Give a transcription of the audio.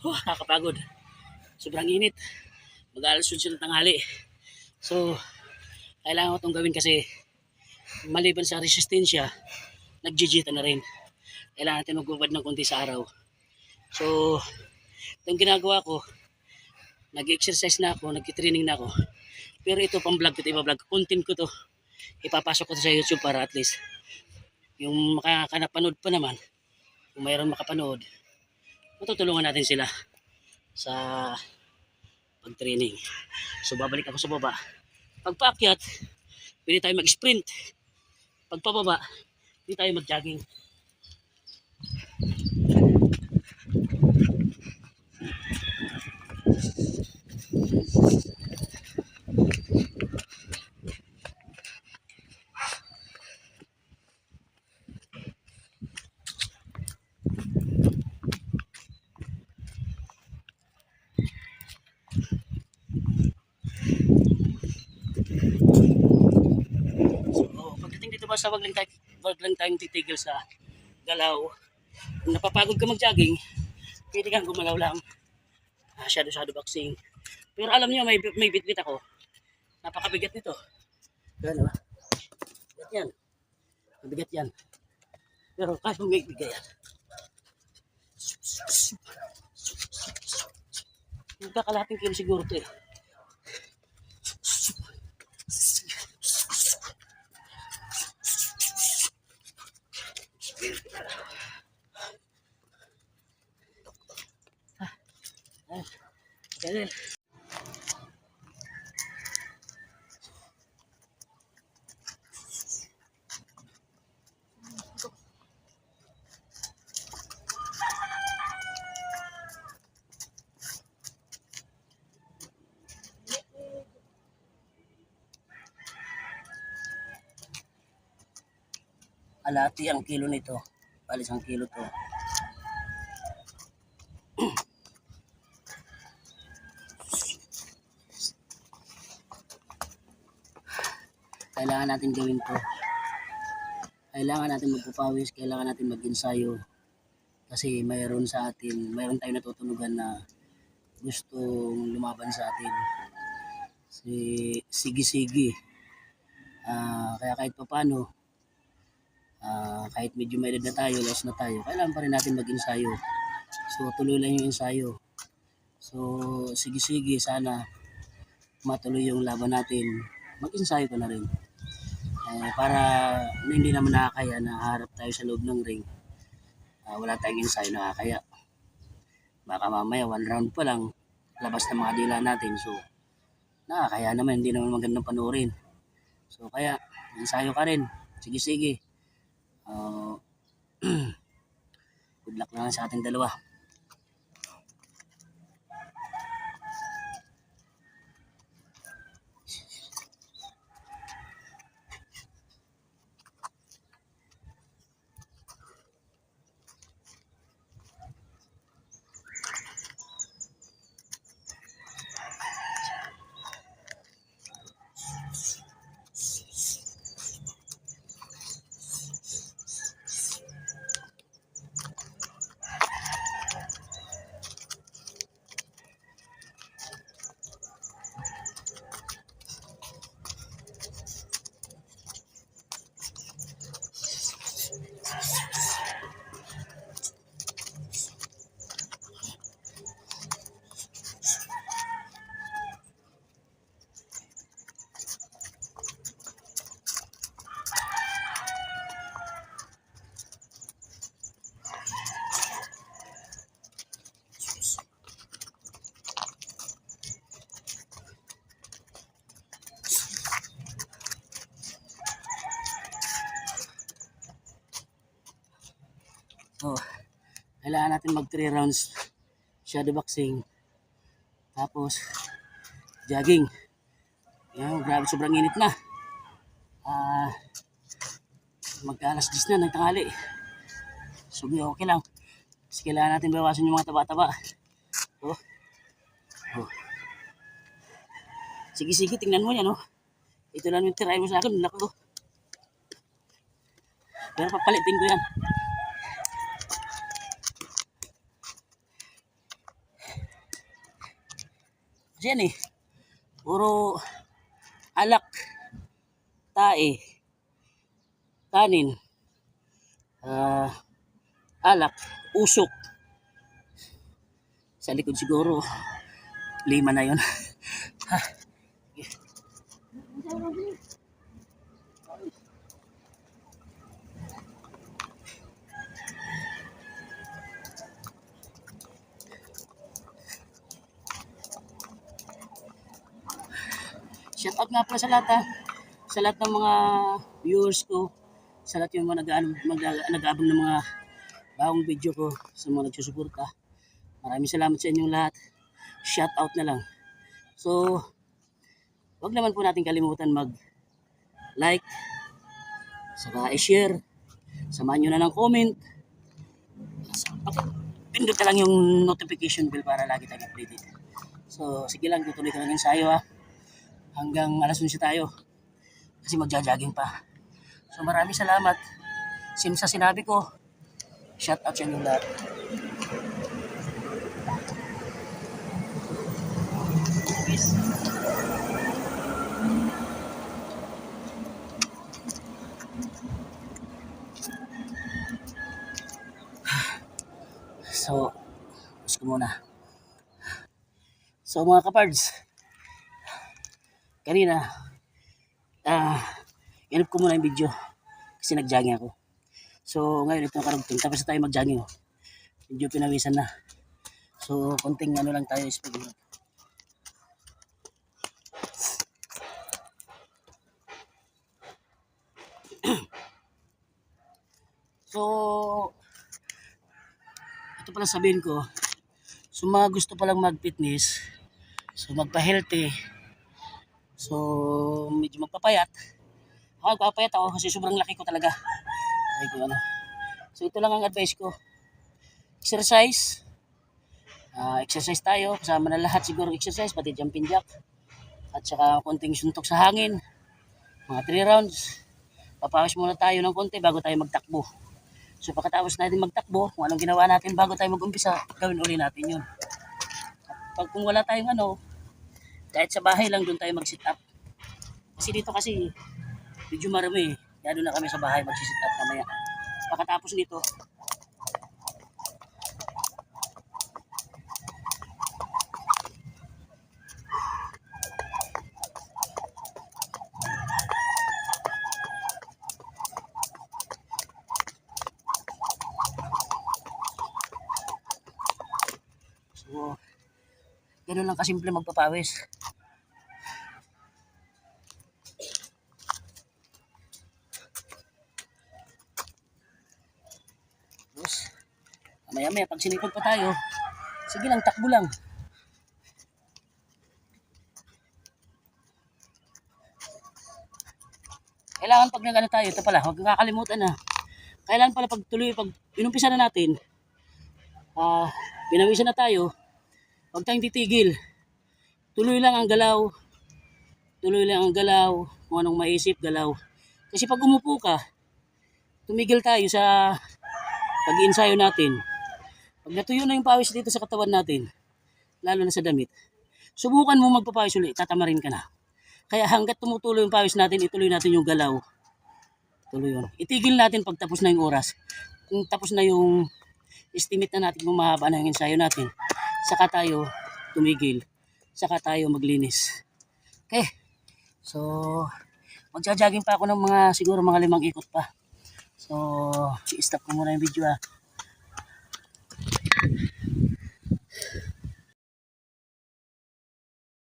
Nakakapagod. Sobrang init. Mag-aalas 11 ng tanghali. So, kailangan ko itong gawin kasi maliban sa resistensya, nagjijita na rin. Kailangan natin magbabad ng konti sa araw. So, itong ginagawa ko, nag-exercise na ako, nag-training na ako. Pero ito pang vlog ko, iba-vlog. Content ko to. Ipapasok ko to sa YouTube para at least yung makakanapanood pa naman, kung mayroon makapanood, matutulungan natin sila sa pag-training. So babalik ako sa baba. Pag paakyat, pwede tayo mag-sprint. Pag pababa, pwede tayo mag-jogging. So pagdating dito ba sa wag lang tayong titigil sa galaw. Kung napapagod ka mag-jogging, pwede kang gumalaw lang. Shadow boxing. Pero alam niyo, may bitbit ako. Napakabigat nito. Gano? Bigat yan. Mabigat yan. Pero kahit may bigay yan. Magkakalating kilo siguro ito eh. Ganun. Alati ang kilo nito. Palis ang kilo to. Kailangan natin gawin to. Kailangan natin magpapawis, kailangan natin mag-ensayo. Kasi mayroon tayong natutunugan na gustong lumaban sa atin. Sige. Kaya kahit papano, kahit medyo may edad na tayo, lost na tayo, kailangan pa rin natin mag-ensayo. So tuloy lang yung ensayo. So sige, sana matuloy yung laban natin. Mag-ensayo ka na rin. Para hindi naman nakakaya na harap tayo sa loob ng ring. Wala tayong ensayo nakakaya. Baka mamaya 1 round pa lang, labas na mga dila natin. So nakakaya naman, hindi naman magandang panoorin. So kaya, ensayo ka rin. Sige. Good luck na lang sa ating dalawa. Kailangan natin mag 3 rounds shadow boxing, tapos jogging. Yan, grabe, sobrang init na. Mag-alas 10 na ng tanghali. So okay lang. Kasi kailangan natin bawasan yung mga taba-taba. Sige, tingnan mo yan, oh. Ito lang yung tirahin mo sa akin. Naku. Pero papalitin ko yan. Kasi yan eh, puro alak, tae, kanin, alak, usok. Sa likod siguro, 5 na yun. Shout out nga pala sa lahat sa lahat ng mga viewers ko, sa lahat yung mga nag-aabang ng mga bagong video ko, sa mga nagsusuporta. Maraming salamat sa inyong lahat. Shout out na lang. So, wag naman po natin kalimutan mag-like, saka i-share, samahan nyo na ng comment. Pindot na lang yung notification bell para lagi tayong updated. So, sige lang, tutuloy ka lang yung sayo hanggang alas 11 tayo kasi magja-jogging pa. So maraming salamat. Sim sa sinabi ko, shout out sa inyong lahat. Peace. So, gusto ko muna. So mga kapards, kanina, inip ko muna yung video kasi nag-jogging ako. So ngayon ito karugtong, tapos na tayo mag-jogging. Medyo pinawisan na. So konting ano lang tayo is pag So ito pala sabihin ko, so mga gusto palang mag-fitness, so magpa-healthy, so medyo magpapayat. Ako magpapayat ako kasi sobrang laki ko talaga. Ay ko ano. So ito lang ang advice ko. Exercise. Exercise tayo, kasama na lahat siguro exercise, pati jumping jack. At saka konting suntok sa hangin. Mga 3 rounds. Papawis muna tayo ng konti bago tayo magtakbo. So pagkatapos natin magtakbo, kung anong ginawa natin bago tayo mag-umpisa, gawin uli natin yun. At kung wala tayong kahit sa bahay lang doon tayo mag-sit up. Kasi dito kasi, medyo marami. Kaya doon na kami sa bahay mag-sit up mamaya. Pagkatapos nito, so, ganun lang kasimple magpapawis. Tapos, maya-maya pag sinikot pa tayo, sige lang, takbo lang. Kailangan pag nag tayo, ito pala, huwag kakalimutan na. Kailangan pala pag inumpisa na natin, pinawisan na tayo, huwag tayong titigil. Tuloy lang ang galaw. Tuloy lang ang galaw. Kung anong maisip, galaw. Kasi pag umupo ka, tumigil tayo sa pag-iinsayo natin. Pag natuyo na yung pawis dito sa katawan natin, lalo na sa damit, subukan mo magpapawis ulit, tatamarin ka na. Kaya hanggat tumutuloy yung pawis natin, ituloy natin yung galaw. Tuloy yun. Itigil natin pag tapos na yung oras. Kung tapos na yung estimate na natin kung mahaba na yung ensayo natin, saka tayo tumigil. Saka tayo maglinis. Okay. So, magja-jogging pa ako ng siguro mga 5 ikot pa. So, i-stop ko muna yung video